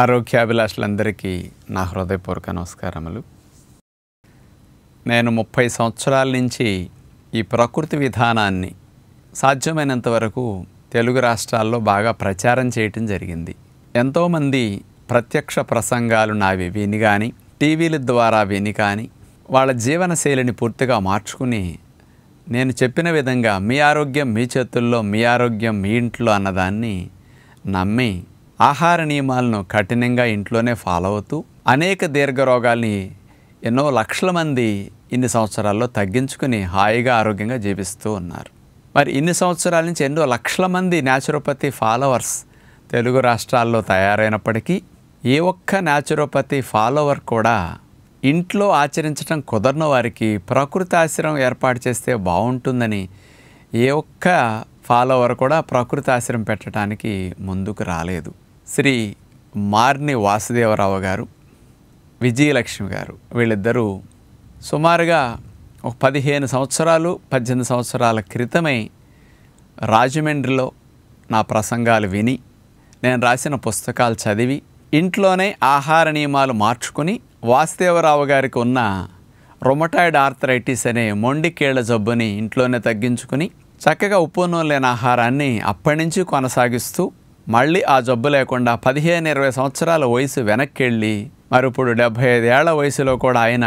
ఆరోగ్యాభిలాషులందరికీ నా హృదయపూర్వక నమస్కారములు. నేను 30 సంవత్సరాల నుంచి ఈ ప్రకృతి విధానాన్ని సాధ్యమైనంత వరకు తెలుగు రాష్ట్రాల్లో బాగా ప్రచారం చేయటం జరిగింది. ఎంతోమంది ప్రత్యక్ష ప్రసంగాలు నావి విని కానీ, టీవీల ద్వారా విని కానీ, వాళ్ళ జీవనశైలిని పూర్తిగా మార్చుకుని నేను చెప్పిన విధంగా మీ ఆరోగ్యం మీ చేతుల్లో, మీ ఆరోగ్యం మీ ఇంట్లో అన్నదాన్ని నమ్మి ఆహార నియమాలను కఠినంగా ఇంట్లోనే ఫాలో అవుతూ అనేక దీర్ఘరోగాల్ని ఎన్నో లక్షల మంది ఇన్ని సంవత్సరాల్లో తగ్గించుకుని హాయిగా ఆరోగ్యంగా జీవిస్తూ ఉన్నారు. మరి ఇన్ని సంవత్సరాల నుంచి ఎన్నో లక్షల మంది న్యాచురోపతి ఫాలోవర్స్ తెలుగు రాష్ట్రాల్లో తయారైనప్పటికీ ఏ ఒక్క న్యాచురోపతి ఫాలోవర్ కూడా ఇంట్లో ఆచరించడం కుదరని వారికి ప్రకృతి ఆశ్రమం ఏర్పాటు చేస్తే బాగుంటుందని ఏ ఒక్క ఫాలోవర్ కూడా ప్రకృతి ఆశ్రమం పెట్టడానికి ముందుకు రాలేదు. శ్రీ మార్ని వాసుదేవరావు గారు, విజయలక్ష్మి గారు, వీళ్ళిద్దరూ సుమారుగా ఒక 15 సంవత్సరాలు 18 సంవత్సరాల క్రితమే రాజమండ్రిలో నా ప్రసంగాలు విని, నేను రాసిన పుస్తకాలు చదివి ఇంట్లోనే ఆహార నియమాలు మార్చుకుని వాసుదేవరావు గారికి ఉన్న రొమటాయిడ్ ఆర్థరైటిస్ అనే మొండికేళ్ల జబ్బుని ఇంట్లోనే తగ్గించుకుని చక్కగా ఉప్పు నూనె లేని ఆహారాన్ని అప్పటి నుంచి కొనసాగిస్తూ మళ్ళీ ఆ జబ్బు లేకుండా 15-20 సంవత్సరాల వయసు వెనక్కి వెళ్ళి మరి ఇప్పుడు 75 ఏళ్ల వయసులో కూడా ఆయన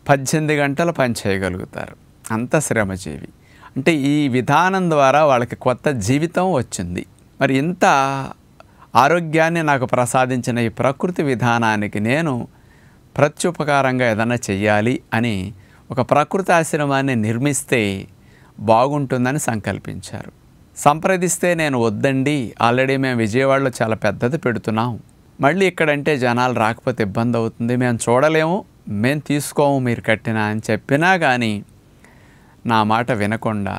18 గంటలు పని చేయగలుగుతారు. అంత శ్రమజీవి. అంటే ఈ విధానం ద్వారా వాళ్ళకి కొత్త జీవితం వచ్చింది. మరి ఇంత ఆరోగ్యాన్ని నాకు ప్రసాదించిన ఈ ప్రకృతి విధానానికి నేను ప్రత్యుపకారంగా ఏదైనా చెయ్యాలి అని ఒక ప్రకృతి ఆశ్రమాన్ని నిర్మిస్తే బాగుంటుందని సంకల్పించారు. సంప్రదిస్తే నేను వద్దండి, ఆల్రెడీ మేము విజయవాడలో చాలా పెద్దది పెడుతున్నాం, మళ్ళీ ఇక్కడంటే జనాలు రాకపోతే ఇబ్బంది అవుతుంది, మేము చూడలేము, మేము తీసుకోము మీరు కట్టినా అని చెప్పినా కానీ నా మాట వినకుండా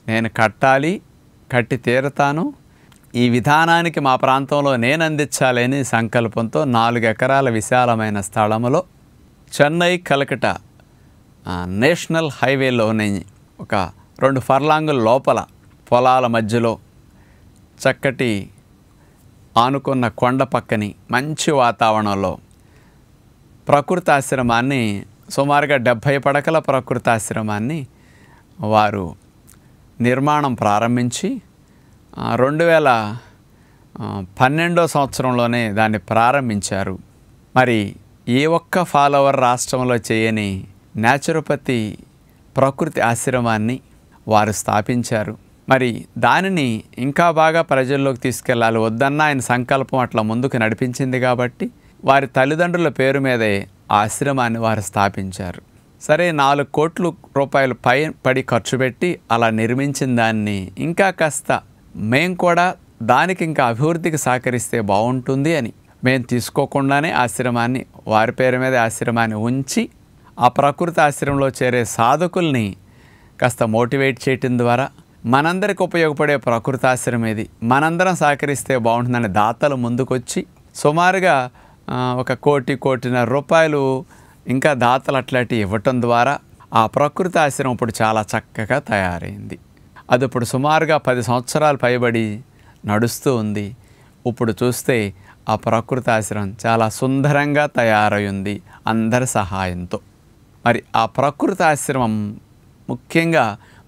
నేను కట్టాలి, కట్టి తీరుతాను, ఈ విధానానికి మా ప్రాంతంలో నేను అందించాలని సంకల్పంతో 4 ఎకరాల విశాలమైన స్థలంలో చెన్నై కలకటా నేషనల్ హైవేలోని ఒక 2 ఫర్లాంగుల లోపల పొలాల మధ్యలో చక్కటి ఆనుకున్న కొండ పక్కని మంచి వాతావరణంలో ప్రకృతి ఆశ్రమాన్ని, సుమారుగా 70 పడకల ప్రకృతి ఆశ్రమాన్ని వారు నిర్మాణం ప్రారంభించి 2012వ సంవత్సరంలోనే దాన్ని ప్రారంభించారు. మరి ఏ ఒక్క ఫాలోవర్ రాష్ట్రంలో చేయని న్యాచురోపతి ప్రకృతి ఆశ్రమాన్ని వారు స్థాపించారు. మరి దానిని ఇంకా బాగా ప్రజల్లోకి తీసుకెళ్ళాలి, వద్దన్న ఆయన సంకల్పం అట్లా ముందుకు నడిపించింది కాబట్టి వారి తల్లిదండ్రుల పేరు మీదే ఆ ఆశ్రమాన్ని వారు స్థాపించారు. సరే, 4 కోట్ల రూపాయలు పడి ఖర్చు పెట్టి అలా నిర్మించిన దాన్ని ఇంకా కాస్త మేము కూడా దానికి ఇంకా అభివృద్ధికి సహకరిస్తే బాగుంటుంది అని మేము తీసుకోకుండానే ఆశ్రమాన్ని, వారి పేరు మీద ఆశ్రమాన్ని ఉంచి ఆ ప్రకృతి ఆశ్రమంలో చేరే సాధకుల్ని కాస్త మోటివేట్ చేయటం ద్వారా మనందరికి ఉపయోగపడే ప్రకృతి ఆశ్రమం ఇది, మనందరం సహకరిస్తే బాగుంటుందని దాతలు ముందుకొచ్చి సుమారుగా 1 కోటి, 1.5 రూపాయలు ఇంకా దాతలు అట్లాంటివి ఇవ్వటం ద్వారా ఆ ప్రకృతి ఆశ్రమం ఇప్పుడు చాలా చక్కగా తయారైంది. అది ఇప్పుడు సుమారుగా 10 సంవత్సరాలు పైబడి నడుస్తూ ఉంది. ఇప్పుడు చూస్తే ఆ ప్రకృతి ఆశ్రమం చాలా సుందరంగా తయారైంది అందరి సహాయంతో. మరి ఆ ప్రకృతి ఆశ్రమం ముఖ్యంగా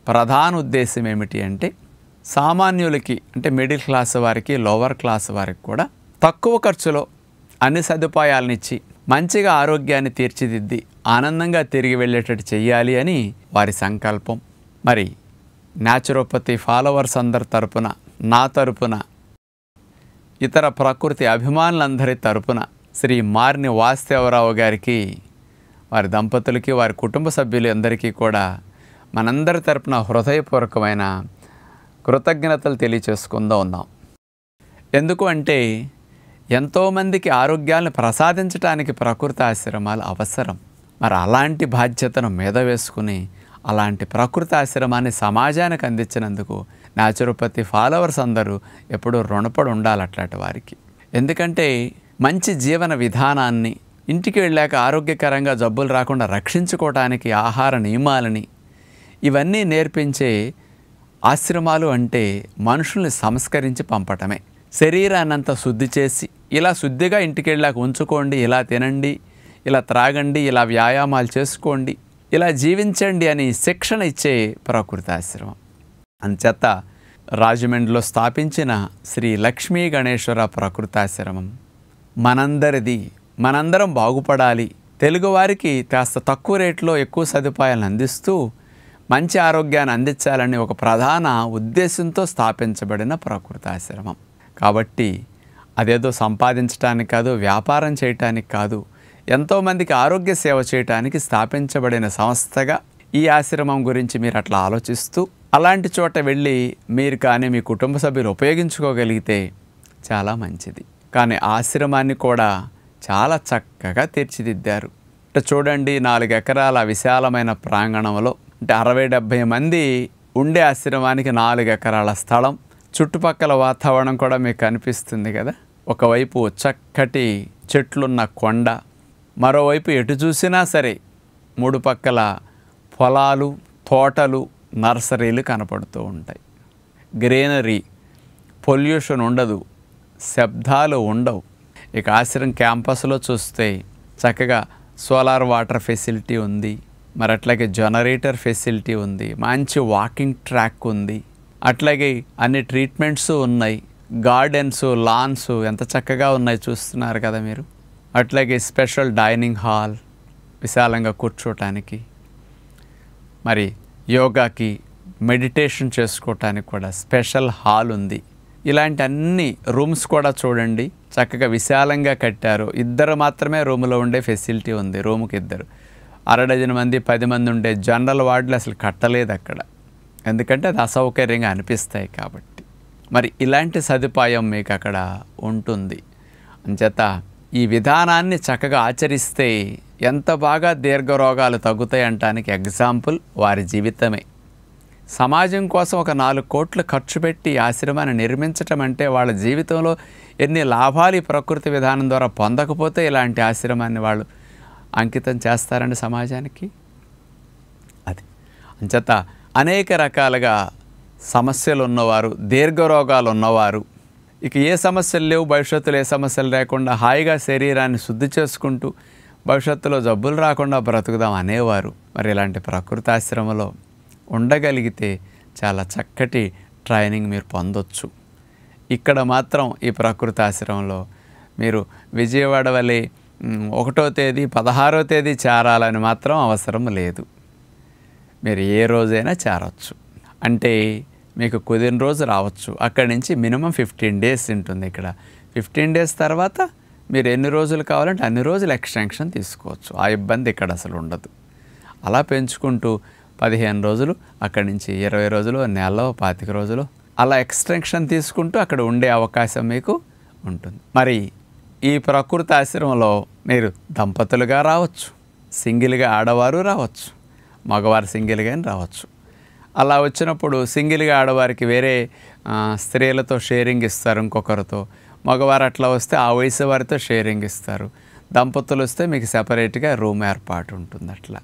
ప్రధాన ఉద్దేశం ఏమిటి అంటే సామాన్యులకి, అంటే మిడిల్ క్లాస్ వారికి, లోవర్ క్లాస్ వారికి కూడా తక్కువ ఖర్చులో అన్ని సదుపాయాలనిచ్చి మంచిగా ఆరోగ్యాన్ని తీర్చిదిద్ది ఆనందంగా తిరిగి వెళ్ళేటట్టు చెయ్యాలి అని వారి సంకల్పం. మరి న్యాచురోపతి ఫాలోవర్స్ అందరి తరపున, నా తరపున, ఇతర ప్రకృతి అభిమానులందరి తరపున శ్రీ మార్ని వాసుదేవరావు గారికి, వారి దంపతులకి, వారి కుటుంబ సభ్యులు అందరికీ కూడా మనందరి తరపున హృదయపూర్వకమైన కృతజ్ఞతలు తెలియచేసుకుంటూ ఉన్నాం. ఎందుకు అంటే ఎంతోమందికి ఆరోగ్యాలను ప్రసాదించడానికి ప్రకృతి ఆశ్రమాలు అవసరం. మరి అలాంటి బాధ్యతను మీద వేసుకుని అలాంటి ప్రకృతి ఆశ్రమాన్ని సమాజానికి అందించినందుకు న్యాచురోపతి ఫాలోవర్స్ అందరూ ఎప్పుడూ రుణపడి ఉండాలి అట్లాంటి వారికి. ఎందుకంటే మంచి జీవన విధానాన్ని, ఇంటికి వెళ్ళాక ఆరోగ్యకరంగా జబ్బులు రాకుండా రక్షించుకోవడానికి ఆహార నియమాలని ఇవన్నీ నేర్పించే ఆశ్రమాలు అంటే మనుషుల్ని సంస్కరించి పంపటమే. శరీరాన్నంతా శుద్ధి చేసి ఇలా శుద్ధిగా ఇంటికి వెళ్ళాక ఉంచుకోండి, ఇలా తినండి, ఇలా త్రాగండి, ఇలా వ్యాయామాలు చేసుకోండి, ఇలా జీవించండి అని శిక్షణ ఇచ్చే ప్రకృతి ఆశ్రమం. అంచేత రాజమండ్రిలో స్థాపించిన శ్రీ లక్ష్మీ గణేశ్వర ప్రకృతాశ్రమం మనందరిది. మనందరం బాగుపడాలి, తెలుగువారికి కాస్త తక్కువ రేట్లో ఎక్కువ సదుపాయాలను అందిస్తూ మంచి ఆరోగ్యాన్ని అందించాలని ఒక ప్రధాన ఉద్దేశంతో స్థాపించబడిన ప్రకృతాశ్రమం. కాబట్టి అదేదో సంపాదించడానికి కాదు, వ్యాపారం చేయటానికి కాదు, ఎంతోమందికి ఆరోగ్య సేవ చేయటానికి స్థాపించబడిన సంస్థగా ఈ ఆశ్రమం గురించి మీరు అట్లా ఆలోచిస్తూ అలాంటి చోట వెళ్ళి మీరు కానీ మీ కుటుంబ సభ్యులు ఉపయోగించుకోగలిగితే చాలా మంచిది. కానీ ఆశ్రమాన్ని కూడా చాలా చక్కగా తీర్చిదిద్దారు. అంటే చూడండి, 4 ఎకరాల విశాలమైన ప్రాంగణంలో అంటే 60-70 మంది ఉండే ఆశ్రమానికి 4 ఎకరాల స్థలం, చుట్టుపక్కల వాతావరణం కూడా మీకు కనిపిస్తుంది కదా. ఒకవైపు చక్కటి చెట్లున్న కొండ, మరోవైపు ఎటు చూసినా సరే 3 పక్కల పొలాలు, తోటలు, నర్సరీలు కనపడుతూ ఉంటాయి. గ్రీనరీ, పొల్యూషన్ ఉండదు, శబ్దాలు ఉండవు. ఇక ఆశ్రమం క్యాంపస్లో చూస్తే చక్కగా సోలార్ వాటర్ ఫెసిలిటీ ఉంది, మరి అట్లాగే జనరేటర్ ఫెసిలిటీ ఉంది, మంచి వాకింగ్ ట్రాక్ ఉంది, అట్లాగే అన్ని ట్రీట్మెంట్స్ ఉన్నాయి, గార్డెన్స్, లాన్స్ ఎంత చక్కగా ఉన్నాయి చూస్తున్నారు కదా మీరు. అట్లాగే స్పెషల్ డైనింగ్ హాల్, విశాలంగా కూర్చోటానికి, మరి యోగాకి, మెడిటేషన్ చేసుకోవటానికి కూడా స్పెషల్ హాల్ ఉంది. ఇలాంటి అన్ని రూమ్స్ కూడా చూడండి చక్కగా విశాలంగా కట్టారు. 2 మాత్రమే రూమ్లో ఉండే ఫెసిలిటీ ఉంది, రూమ్కి 2. 1/2 డజన్ మంది 10 మంది ఉండే జనరల్ వార్డులు అసలు కట్టలేదు అక్కడ, ఎందుకంటే అది అసౌకర్యంగా అనిపిస్తాయి కాబట్టి. మరి ఇలాంటి సదుపాయం మీకు అక్కడ ఉంటుంది. అంచేత ఈ విధానాన్ని చక్కగా ఆచరిస్తే ఎంత బాగా దీర్ఘరోగాలు తగ్గుతాయి అంటానికి ఎగ్జాంపుల్ వారి జీవితమే. సమాజం కోసం ఒక 4 కోట్లు ఖర్చు పెట్టి ఆశ్రమాన్ని నిర్మించటం అంటే వాళ్ళ జీవితంలో ఎన్ని లాభాలు ఈ ప్రకృతి విధానం ద్వారా పొందకపోతే ఇలాంటి ఆశ్రమాన్ని వాళ్ళు అంకితం చేస్తారండి సమాజానికి. అది అంచేత అనేక రకాలుగా సమస్యలు ఉన్నవారు, దీర్ఘరోగాలు ఉన్నవారు, ఇక ఏ సమస్యలు లేవు, భవిష్యత్తులో ఏ సమస్యలు లేకుండా హాయిగా శరీరాన్ని శుద్ధి చేసుకుంటూ భవిష్యత్తులో జబ్బులు రాకుండా బ్రతుకుదాం అనేవారు మరి ఇలాంటి ప్రకృతి ఆశ్రమంలో ఉండగలిగితే చాలా చక్కటి ట్రైనింగ్ మీరు పొందొచ్చు. ఇక్కడ మాత్రం ఈ ప్రకృతి ఆశ్రమంలో మీరు విజయవాడ వలె 1వ తేదీ 16వ తేదీ చేరాలని మాత్రం అవసరం లేదు. మీరు ఏ రోజైనా చేరవచ్చు. అంటే మీకు కుదిరిన రోజు రావచ్చు. అక్కడి నుంచి మినిమం 15 డేస్ ఉంటుంది. ఇక్కడ 15 డేస్ తర్వాత మీరు ఎన్ని రోజులు కావాలంటే అన్ని రోజులు ఎక్స్టెన్షన్ తీసుకోవచ్చు. ఆ ఇబ్బంది ఇక్కడ అసలు ఉండదు. అలా పెంచుకుంటూ 15 రోజులు, అక్కడి నుంచి 20 రోజులు, నెలలో 25 రోజులు అలా ఎక్స్టెన్షన్ తీసుకుంటూ అక్కడ ఉండే అవకాశం మీకు ఉంటుంది. మరి ఈ ప్రకృతి ఆశ్రమంలో మీరు దంపతులుగా రావచ్చు, సింగిల్గా ఆడవారు రావచ్చు, మగవారు సింగిల్గానే రావచ్చు. అలా వచ్చినప్పుడు సింగిల్గా ఆడవారికి వేరే స్త్రీలతో షేరింగ్ ఇస్తారు, ఇంకొకరితో. మగవారు అట్లా వస్తే ఆ వయసు వారితో షేరింగ్ ఇస్తారు. దంపతులు వస్తే మీకు సెపరేట్గా రూమ్ ఏర్పాటు ఉంటుంది. అట్లా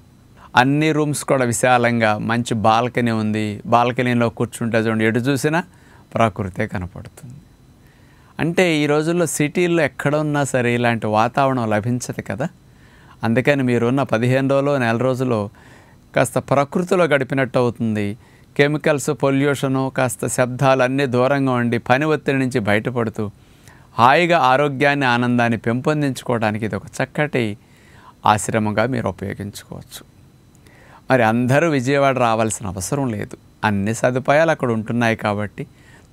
అన్ని రూమ్స్ కూడా విశాలంగా మంచి బాల్కనీ ఉంది. బాల్కనీలో కూర్చుంటే చూడండి ఎటు చూసినా ప్రకృతే కనపడుతుంది. అంటే ఈ రోజుల్లో సిటీల్లో ఎక్కడ ఉన్నా సరే ఇలాంటి వాతావరణం లభించదు కదా. అందుకని మీరున్న 15 రోజులు, నెల రోజులు కాస్త ప్రకృతిలో గడిపినట్టు అవుతుంది. కెమికల్స్, పొల్యూషను, కాస్త శబ్దాలు అన్నీ దూరంగా ఉండి పని ఒత్తిడి నుంచి బయటపడుతూ హాయిగా ఆరోగ్యాన్ని, ఆనందాన్ని పెంపొందించుకోవడానికి ఇది ఒక చక్కటి ఆశ్రమంగా మీరు ఉపయోగించుకోవచ్చు. మరి అందరూ విజయవాడ రావాల్సిన అవసరం లేదు. అన్ని సదుపాయాలు అక్కడ ఉంటున్నాయి కాబట్టి,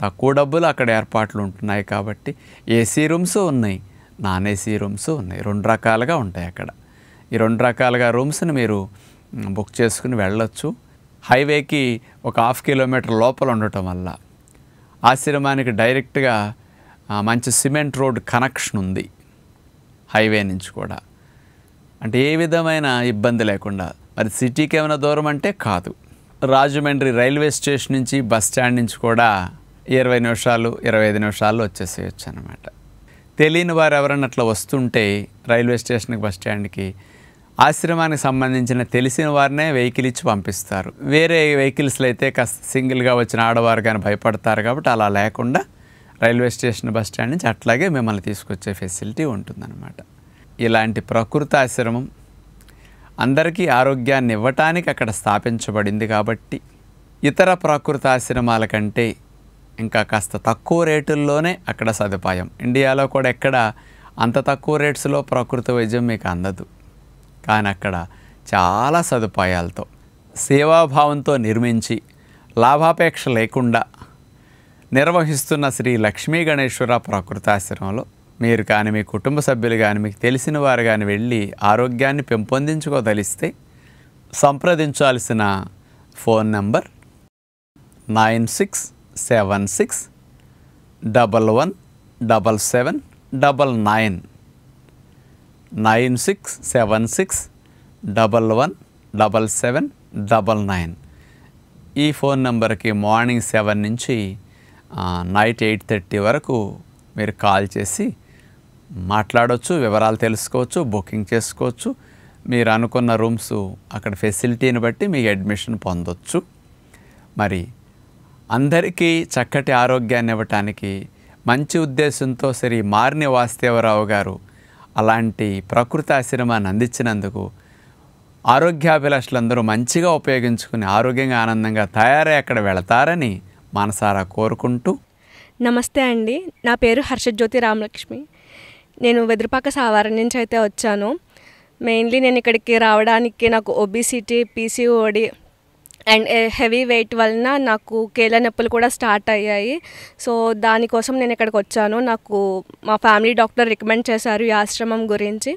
తక్కువ డబ్బులు అక్కడ ఏర్పాట్లు ఉంటున్నాయి కాబట్టి ఏసీ రూమ్స్ ఉన్నాయి, నాన్ ఏసీ రూమ్స్ ఉన్నాయి. 2 రకాలుగా ఉంటాయి అక్కడ. ఈ 2 రకాలుగా రూమ్స్ని మీరు బుక్ చేసుకుని వెళ్ళొచ్చు. హైవేకి ఒక 1/2 కిలోమీటర్ లోపల ఉండటం వల్ల ఆశ్రమానికి డైరెక్ట్గా మంచి సిమెంట్ రోడ్ కనెక్షన్ ఉంది హైవే నుంచి కూడా. అంటే ఏ విధమైన ఇబ్బంది లేకుండా. మరి సిటీకి ఏమైనా దూరం అంటే కాదు. రాజమండ్రి రైల్వే స్టేషన్ నుంచి, బస్ స్టాండ్ నుంచి కూడా 20 నిమిషాలు, 25 నిమిషాల్లో వచ్చేసేయచ్చు అన్నమాట. తెలియని వారు ఎవరైనా అట్లా వస్తుంటే రైల్వే స్టేషన్కి, బస్ స్టాండ్కి ఆశ్రమానికి సంబంధించిన తెలిసిన వారినే వెహికల్ ఇచ్చి పంపిస్తారు. వేరే వెహికల్స్లో అయితే కాస్త సింగిల్గా వచ్చిన ఆడవారు కానీ భయపడతారు కాబట్టి అలా లేకుండా రైల్వే స్టేషన్ బస్ స్టాండ్ నుంచి అట్లాగే మిమ్మల్ని తీసుకొచ్చే ఫెసిలిటీ ఉంటుందన్నమాట. ఇలాంటి ప్రకృతి ఆశ్రమం అందరికీ ఆరోగ్యాన్ని ఇవ్వటానికి అక్కడ స్థాపించబడింది కాబట్టి ఇతర ప్రకృతి ఆశ్రమాల కంటే ఇంకా కాస్త తక్కువ రేటుల్లోనే అక్కడ సదుపాయం. ఇండియాలో కూడా ఎక్కడ అంత తక్కువ రేట్స్లో ప్రకృతి వైద్యం మీకు అందదు. కానీ అక్కడ చాలా సదుపాయాలతో సేవాభావంతో నిర్మించి లాభాపేక్ష లేకుండా నిర్వహిస్తున్న శ్రీ లక్ష్మీ గణేశ్వర ప్రకృతాశ్రమంలో మీరు కానీ మీ కుటుంబ సభ్యులు కానీ మీకు తెలిసిన వారు కానీ వెళ్ళి ఆరోగ్యాన్ని పెంపొందించుకోదలిస్తే సంప్రదించాల్సిన ఫోన్ నంబర్ 9676117799 9676117799. ఈ ఫోన్ నెంబర్కి మార్నింగ్ 7 నుంచి నైట్ 8:30 వరకు మీరు కాల్ చేసి మాట్లాడవచ్చు, వివరాలు తెలుసుకోవచ్చు, బుకింగ్ చేసుకోవచ్చు. మీరు అనుకున్న రూమ్స్ అక్కడ ఫెసిలిటీని బట్టి మీకు అడ్మిషన్ పొందొచ్చు. మరి అందరికీ చక్కటి ఆరోగ్యాన్ని ఇవ్వటానికి మంచి ఉద్దేశంతో శ్రీ మార్ని వాసుదేవరావు గారు అలాంటి ప్రకృతి ఆశ్రమాన్ని అందించినందుకు ఆరోగ్యాభిలాషులందరూ మంచిగా ఉపయోగించుకుని ఆరోగ్యంగా ఆనందంగా తయారై అక్కడ వెళతారని మనసారా కోరుకుంటూ. నమస్తే అండి, నా పేరు హర్షజ్యోతి రామలక్ష్మి. నేను వెదురుపాక సావారం నుంచి అయితే వచ్చాను. మెయిన్లీ నేను ఇక్కడికి రావడానికి నాకు obesity, PCOD and heavy weight వలన నాకు కీళ్ళ నొప్పులు కూడా స్టార్ట్ అయ్యాయి. సో దానికోసం నేను ఇక్కడికి వచ్చాను. నాకు మా ఫ్యామిలీ డాక్టర్ రికమెండ్ చేశారు ఈ ఆశ్రమం గురించి.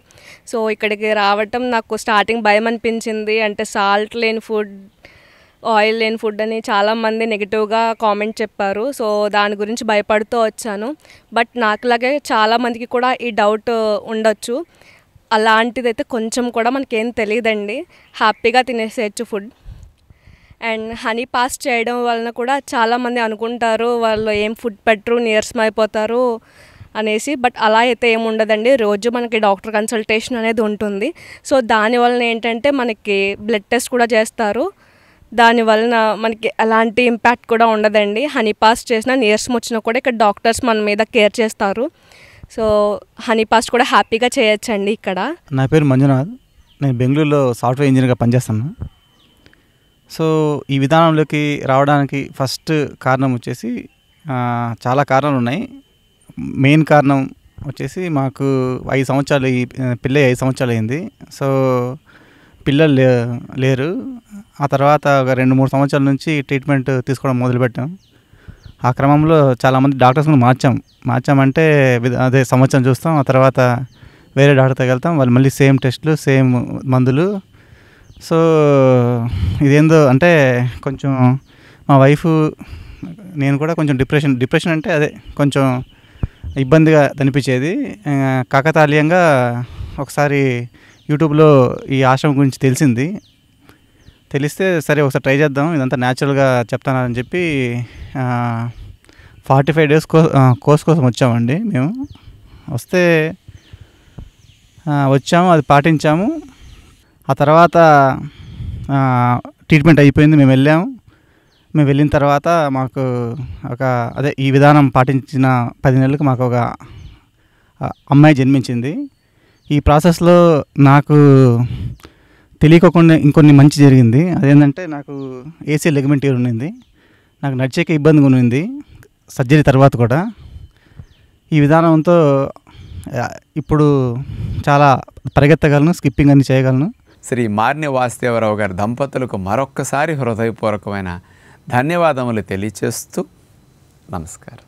సో ఇక్కడికి రావటం నాకు స్టార్టింగ్ భయం అనిపించింది. అంటే సాల్ట్ లేని ఫుడ్, ఆయిల్ లేని ఫుడ్ అని చాలామంది నెగిటివ్గా కామెంట్ చెప్పారు. సో దాని గురించి భయపడుతూ వచ్చాను. బట్ నాకులాగే చాలామందికి కూడా ఈ డౌట్ ఉండొచ్చు. అలాంటిదైతే కొంచెం కూడా మనకేం తెలియదండి, హ్యాపీగా తినేసేయచ్చు ఫుడ్. అండ్ హనీ పాస్ చేయడం వలన కూడా చాలామంది అనుకుంటారు వాళ్ళు ఏం ఫుడ్ పెట్టరు, నీరసం అయిపోతారు అనేసి. బట్ అలా అయితే ఏముండదండి, రోజు మనకి డాక్టర్ కన్సల్టేషన్ అనేది ఉంటుంది. సో దానివలన ఏంటంటే మనకి బ్లడ్ టెస్ట్ కూడా చేస్తారు. దానివలన మనకి ఎలాంటి ఇంపాక్ట్ కూడా ఉండదండి. హనీ పాస్ చేసినా నీరసం వచ్చినా కూడా ఇక్కడ డాక్టర్స్ మన మీద కేర్ చేస్తారు. సో హనీ పాస్ కూడా హ్యాపీగా చేయొచ్చండి ఇక్కడ. నా పేరు మంజునాథ్, నేను బెంగళూరులో సాఫ్ట్వేర్ ఇంజనీర్గా పనిచేస్తాను. సో ఈ విధానంలోకి రావడానికి ఫస్ట్ కారణం వచ్చేసి చాలా కారణాలు ఉన్నాయి. మెయిన్ కారణం వచ్చేసి మాకు 5 సంవత్సరాలు, ఈ పిల్ల 5 సంవత్సరాలు అయింది. సో పిల్లలు లేరు. ఆ తర్వాత ఒక 2-3 సంవత్సరాల నుంచి ట్రీట్మెంట్ తీసుకోవడం మొదలుపెట్టాం. ఆ క్రమంలో చాలామంది డాక్టర్స్ని మార్చామంటే అదే సంవత్సరం చూస్తాం, ఆ తర్వాత వేరే డాక్టర్తో వెళ్తాం, వాళ్ళు మళ్ళీ సేమ్ టెస్టులు, సేమ్ మందులు. సో ఇదేందో అంటే కొంచెం మా వైఫ్, నేను కూడా కొంచెం డిప్రెషన్ అంటే అదే కొంచెం ఇబ్బందిగా అనిపించేది. కాకతాళీయంగా ఒకసారి యూట్యూబ్లో ఈ ఆశ్రమం గురించి తెలిస్తే సరే ఒకసారి ట్రై చేద్దాం, ఇదంతా న్యాచురల్గా చెప్తానని చెప్పి 45 డేస్ కోర్స్ కోసం వచ్చామండి. మేము వచ్చాము, అది పాటించాము. ఆ తర్వాత ట్రీట్మెంట్ అయిపోయింది, మేము వెళ్ళిన తర్వాత మాకు ఈ విధానం పాటించిన 10 నెలలకు మాకు ఒక అమ్మాయి జన్మించింది. ఈ ప్రాసెస్లో నాకు తెలియకోకుండా ఇంకొన్ని మంచి జరిగింది. అదేంటంటే నాకు ఏసీ లిగమెంట్ టీర్ ఉన్నింది, నాకు నడిచేకి ఇబ్బందిగా ఉన్నింది సర్జరీ తర్వాత కూడా. ఈ విధానంతో ఇప్పుడు చాలా పరిగెత్తగలను, స్కిప్పింగ్ అన్ని చేయగలను. శ్రీ మార్ని వాసుదేవరావు గారి దంపతులకు మరొక్కసారి హృదయపూర్వకమైన ధన్యవాదములు తెలియచేస్తూ నమస్కారం.